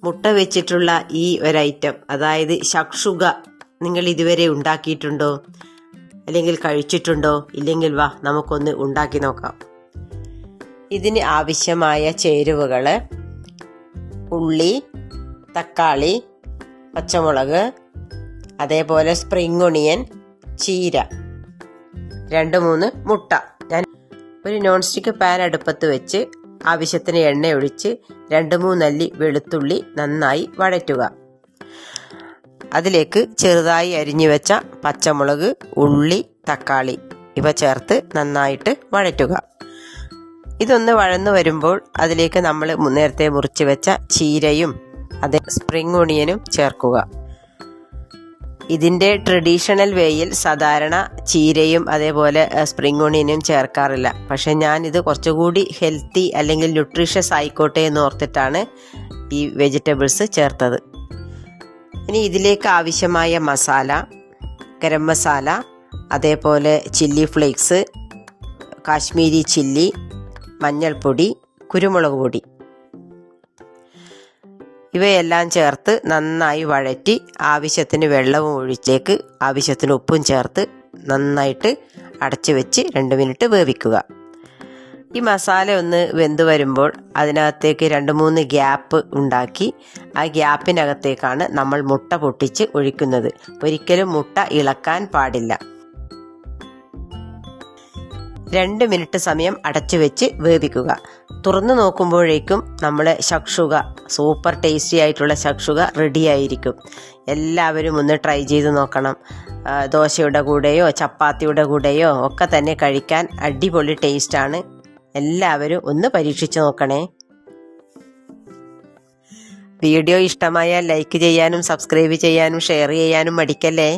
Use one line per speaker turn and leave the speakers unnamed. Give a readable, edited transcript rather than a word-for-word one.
മുട്ട വെച്ചിട്ടുള്ള ഈ ഒരു ഐറ്റം, അതായത് ഷക്ഷുക, നിങ്ങൾ ഇതുവരെ ഉണ്ടാക്കിയിട്ടുണ്ടോ അല്ലെങ്കിൽ കഴിച്ചിട്ടുണ്ടോ? ഇല്ലെങ്കിൽ വാ നമുക്കൊന്ന് ഉണ്ടാക്കി നോക്കാം. ഇതിന് ആവശ്യമായ ചേരുവകൾ: ഉള്ളി, തക്കാളി, പച്ചമുളക്, അതേപോലെ സ്പ്രിംഗ് ഒണിയൻ, ചീര, 2-3 മുട്ട. ഞാൻ ഒരു നോൺ സ്റ്റിക്ക് പാൻ അടുപ്പത്ത് വെച്ച് ആവശ്യത്തിന് എണ്ണ ഒഴിച്ച് 2-3 അല്ലി വെളുത്തുള്ളി നന്നായി വഴറ്റുക. അതിലേക്ക് ചെറുതായി അരിഞ്ഞു വെച്ച പച്ചമുളക്, ഉള്ളി, തക്കാളി ഇവ ചേർത്ത് നന്നായിട്ട് വഴറ്റുക. ഇതൊന്ന് വഴന്നു വരുമ്പോൾ അതിലേക്ക് നമ്മൾ നേരത്തെ മുറിച്ച് വെച്ച ചീരയും അതേ സ്പ്രിംഗ് ഒണിയനും ചേർക്കുക. ഇതിൻ്റെ ട്രഡീഷണൽ വേയിൽ സാധാരണ ചീരയും അതേപോലെ സ്പ്രിംഗ് ഒണിയനും ചേർക്കാറില്ല. പക്ഷെ ഞാനിത് കുറച്ചുകൂടി ഹെൽത്തി അല്ലെങ്കിൽ ന്യൂട്രീഷ്യസ് ആയിക്കോട്ടെ എന്ന് ഓർത്തിട്ടാണ് ഈ വെജിറ്റബിൾസ് ചേർത്തത്. ഇനി ഇതിലേക്ക് ആവശ്യമായ മസാല: ഗരം മസാല, അതേപോലെ ചില്ലി ഫ്ലേക്സ്, കാശ്മീരി ചില്ലി, മഞ്ഞൾപ്പൊടി, കുരുമുളക് പൊടി ഇവയെല്ലാം ചേർത്ത് നന്നായി വഴറ്റി ആവശ്യത്തിന് വെള്ളവും ഒഴിച്ചേക്ക് ആവശ്യത്തിന് ഉപ്പും ചേർത്ത് നന്നായിട്ട് അടച്ചു വെച്ച് 2 മിനിറ്റ് വേവിക്കുക. ഈ മസാല ഒന്ന് വെന്ത് വരുമ്പോൾ അതിനകത്തേക്ക് 2-3 ഗ്യാപ്പ് ഉണ്ടാക്കി ആ ഗ്യാപ്പിനകത്തേക്കാണ് നമ്മൾ മുട്ട പൊട്ടിച്ച് ഒഴിക്കുന്നത്. ഒരിക്കലും മുട്ട ഇളക്കാൻ പാടില്ല. 2 മിനിറ്റ് സമയം അടച്ചു വെച്ച് വേവിക്കുക. തുറന്നു നോക്കുമ്പോഴേക്കും നമ്മൾ ഷക്ഷുക, സൂപ്പർ ടേസ്റ്റി ആയിട്ടുള്ള ഷക്ഷുക റെഡി ആയിരിക്കും. എല്ലാവരും ഒന്ന് ട്രൈ ചെയ്ത് നോക്കണം. ദോശയുടെ കൂടെയോ ചപ്പാത്തിയുടെ കൂടെയോ ഒക്കെ തന്നെ കഴിക്കാൻ അടിപൊളി ടേസ്റ്റാണ്. എല്ലാവരും ഒന്ന് പരീക്ഷിച്ച് നോക്കണേ. വീഡിയോ ഇഷ്ടമായാൽ ലൈക്ക് ചെയ്യാനും സബ്സ്ക്രൈബ് ചെയ്യാനും ഷെയർ ചെയ്യാനും മടിക്കല്ലേ.